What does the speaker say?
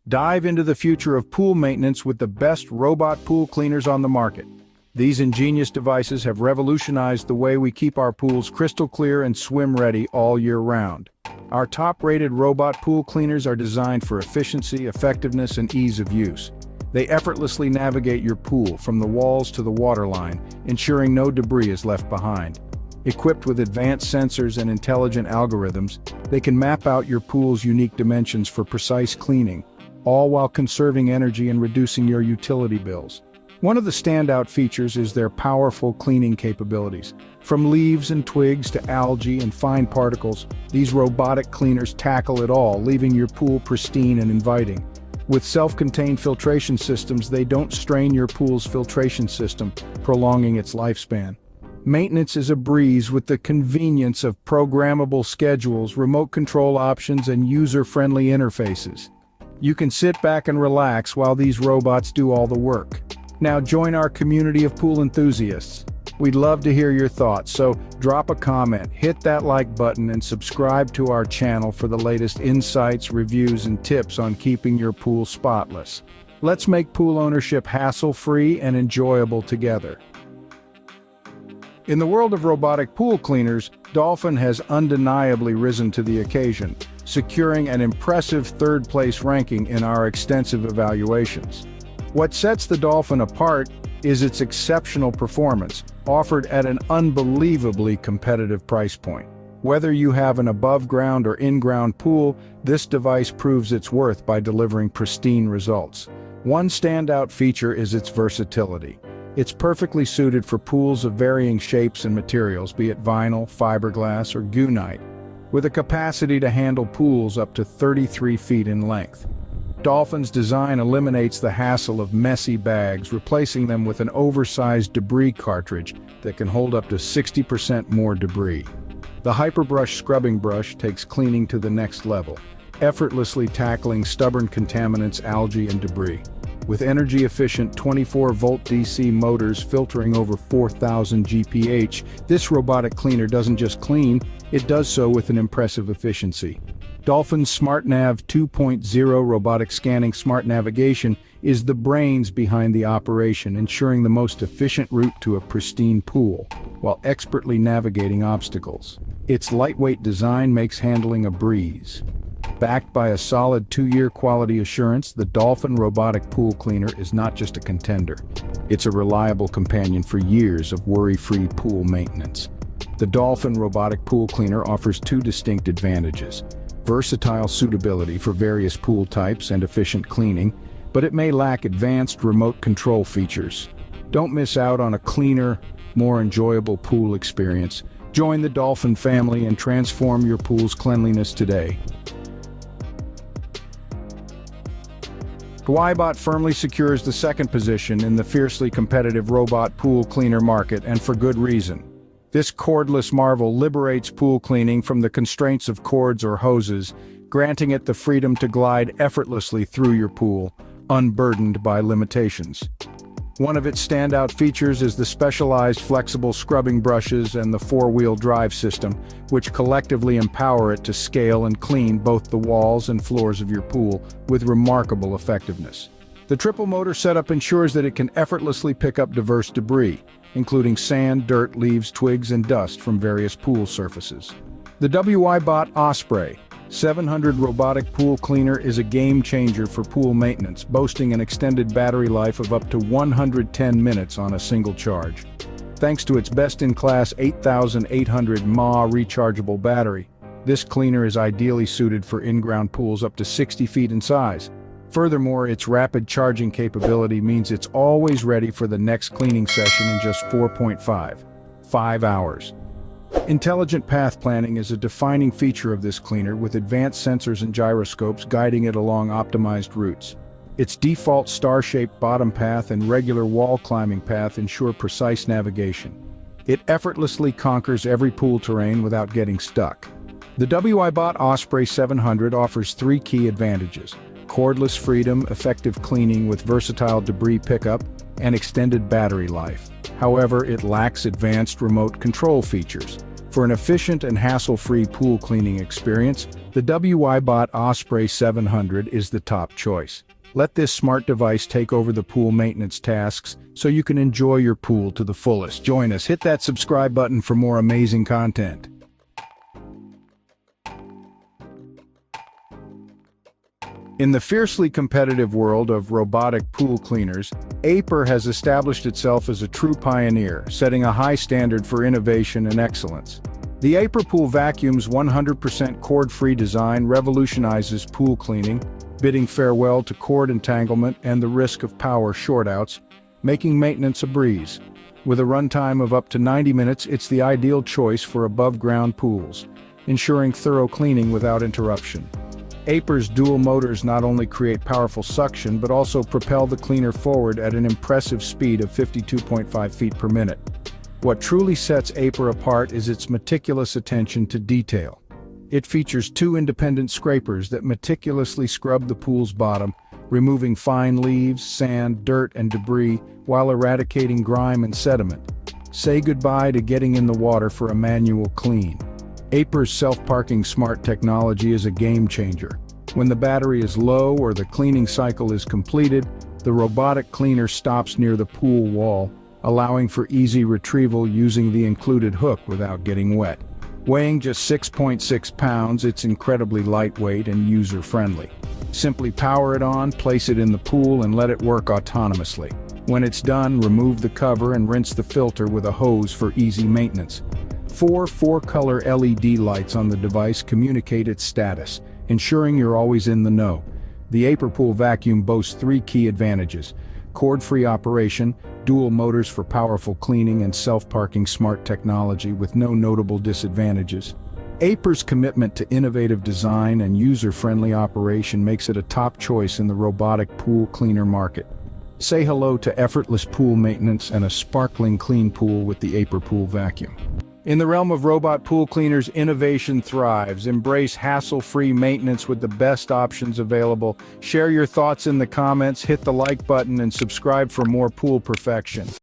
Dive into the future of pool maintenance with the best robot pool cleaners on the market. These ingenious devices have revolutionized the way we keep our pools crystal clear and swim-ready all year round. Our top-rated robot pool cleaners are designed for efficiency, effectiveness, and ease of use. They effortlessly navigate your pool from the walls to the waterline, ensuring no debris is left behind. Equipped with advanced sensors and intelligent algorithms, they can map out your pool's unique dimensions for precise cleaning, all while conserving energy and reducing your utility bills. One of the standout features is their powerful cleaning capabilities. From leaves and twigs to algae and fine particles, these robotic cleaners tackle it all, leaving your pool pristine and inviting. With self-contained filtration systems, they don't strain your pool's filtration system, prolonging its lifespan. Maintenance is a breeze with the convenience of programmable schedules, remote control options, and user-friendly interfaces. You can sit back and relax while these robots do all the work. Now join our community of pool enthusiasts. We'd love to hear your thoughts, so drop a comment, hit that like button, and subscribe to our channel for the latest insights, reviews, and tips on keeping your pool spotless. Let's make pool ownership hassle-free and enjoyable together. In the world of robotic pool cleaners, Dolphin has undeniably risen to the occasion, securing an impressive third-place ranking in our extensive evaluations. What sets the Dolphin apart is its exceptional performance, offered at an unbelievably competitive price point. Whether you have an above-ground or in-ground pool, this device proves its worth by delivering pristine results. One standout feature is its versatility. It's perfectly suited for pools of varying shapes and materials, be it vinyl, fiberglass, or gunite, with a capacity to handle pools up to 33 feet in length. Dolphin's design eliminates the hassle of messy bags, replacing them with an oversized debris cartridge that can hold up to 60% more debris. The HyperBrush scrubbing brush takes cleaning to the next level, effortlessly tackling stubborn contaminants, algae, and debris. With energy-efficient 24-volt DC motors filtering over 4,000 GPH, this robotic cleaner doesn't just clean, it does so with an impressive efficiency. Dolphin's SmartNav 2.0 robotic scanning smart navigation is the brains behind the operation, ensuring the most efficient route to a pristine pool, while expertly navigating obstacles. Its lightweight design makes handling a breeze. Backed by a solid 2-year quality assurance, the Dolphin robotic pool cleaner is not just a contender. It's a reliable companion for years of worry-free pool maintenance. The Dolphin robotic pool cleaner offers 2 distinct advantages: versatile suitability for various pool types and efficient cleaning, but it may lack advanced remote control features. Don't miss out on a cleaner, more enjoyable pool experience. Join the Dolphin family and transform your pool's cleanliness today. WYBOT firmly secures the second position in the fiercely competitive robot pool cleaner market, and for good reason. This cordless marvel liberates pool cleaning from the constraints of cords or hoses, granting it the freedom to glide effortlessly through your pool, unburdened by limitations. One of its standout features is the specialized flexible scrubbing brushes and the 4-wheel drive system, which collectively empower it to scale and clean both the walls and floors of your pool with remarkable effectiveness. The triple motor setup ensures that it can effortlessly pick up diverse debris, including sand, dirt, leaves, twigs, and dust from various pool surfaces. The WYBOT Osprey 700 robotic pool cleaner is a game-changer for pool maintenance, boasting an extended battery life of up to 110 minutes on a single charge. Thanks to its best-in-class 8,800 mAh rechargeable battery, this cleaner is ideally suited for in-ground pools up to 60 feet in size. Furthermore, its rapid charging capability means it's always ready for the next cleaning session in just 5 hours. Intelligent path planning is a defining feature of this cleaner, with advanced sensors and gyroscopes guiding it along optimized routes. Its default star-shaped bottom path and regular wall climbing path ensure precise navigation. It effortlessly conquers every pool terrain without getting stuck. The WYBOT Osprey 700 offers 3 key advantages: cordless freedom, effective cleaning with versatile debris pickup, and extended battery life. However, it lacks advanced remote control features. For an efficient and hassle-free pool cleaning experience, the WYBOT Osprey 700 is the top choice. Let this smart device take over the pool maintenance tasks so you can enjoy your pool to the fullest. Join us, hit that subscribe button for more amazing content. In the fiercely competitive world of robotic pool cleaners, AIPER has established itself as a true pioneer, setting a high standard for innovation and excellence. The AIPER Pool Vacuum's 100% cord-free design revolutionizes pool cleaning, bidding farewell to cord entanglement and the risk of power shortouts, making maintenance a breeze. With a runtime of up to 90 minutes, it's the ideal choice for above-ground pools, ensuring thorough cleaning without interruption. AIPER's dual motors not only create powerful suction but also propel the cleaner forward at an impressive speed of 52.5 feet per minute. What truly sets AIPER apart is its meticulous attention to detail. It features two independent scrapers that meticulously scrub the pool's bottom, removing fine leaves, sand, dirt, and debris while eradicating grime and sediment. Say goodbye to getting in the water for a manual clean. AIPER's self-parking smart technology is a game-changer. When the battery is low or the cleaning cycle is completed, the robotic cleaner stops near the pool wall, allowing for easy retrieval using the included hook without getting wet. Weighing just 6.6 pounds, it's incredibly lightweight and user-friendly. Simply power it on, place it in the pool, and let it work autonomously. When it's done, remove the cover and rinse the filter with a hose for easy maintenance. Four-color LED lights on the device communicate its status, ensuring you're always in the know. The AIPER Pool Vacuum boasts three key advantages: cord-free operation, dual motors for powerful cleaning, and self-parking smart technology with no notable disadvantages. AIPER's commitment to innovative design and user-friendly operation makes it a top choice in the robotic pool cleaner market. Say hello to effortless pool maintenance and a sparkling clean pool with the AIPER Pool Vacuum. In the realm of robot pool cleaners, innovation thrives. Embrace hassle-free maintenance with the best options available. Share your thoughts in the comments, hit the like button, and subscribe for more pool perfection.